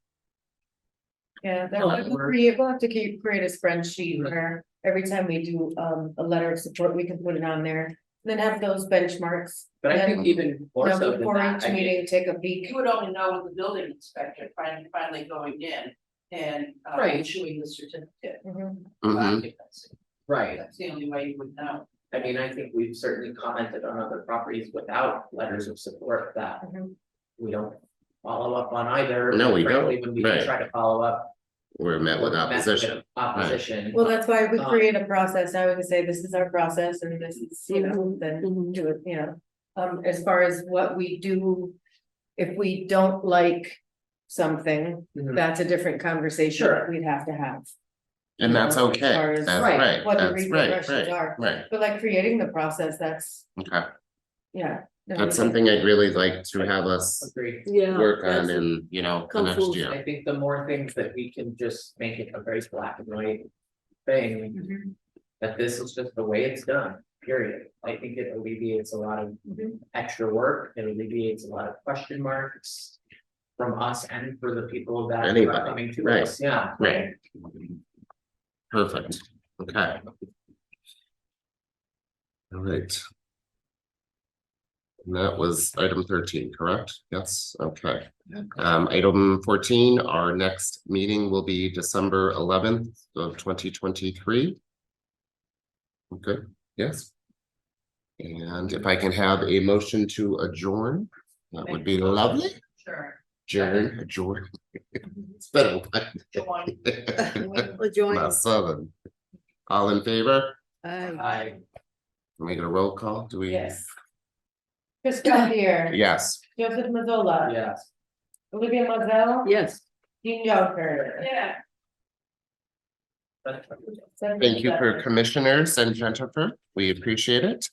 yeah, No, we'll have to create a spreadsheet where every time we do a letter of support, we can put it on there. Then have those benchmarks. But I and think even more so than before that, each I mean, meeting, take a peek. You would only know with the building inspector finally going in and Right. issuing the certificate Mhm. of Mhm, occupancy. right, That's the only way you would know. I mean, I think we've certainly commented on other properties without letters of support that. Mhm. We don't follow up on either. No, we Frankly, don't, when we right. try to follow up. we're met with we're met opposition. Opposition. Well, that's why we Um, create a process. I would say this is our process and this is, Mhm, then mhm. do it, as far as what we do. If we don't like something, Mhm. that's a different conversation Sure. that we'd have to have. And that's As far okay, as that's Right, right, what the that's right, repercussions are. right, But like creating the process, that's, okay. yeah. no, That's something I'd really like to have us Agreed. Yeah. work on that's- in, the Come next forward. year. I think the more things that we can just make it a very black and white thing, Mhm. that this is just the way it's done, period. I think it alleviates a lot of extra work, it alleviates a lot of question marks. From us and for the people that are Anybody, coming to right, us, yeah. right. Perfect, okay. All right. And that was item 13, correct? Yes, okay. Item 14, our next meeting will be December 11th of 2023. Okay, yes. And if I can have a motion to adjourn, that would be lovely. Sure. Adjourn. It's been a while. We'll join. Not 7. All in favor? I, Can we get a roll call? Do we? Yes. Chris Gauthier. Yes. Joseph Mazzola. yes. Olivia Mausel. Yes. Dean Joker. Yeah. Thank you for commissioners and Jennifer. We appreciate it.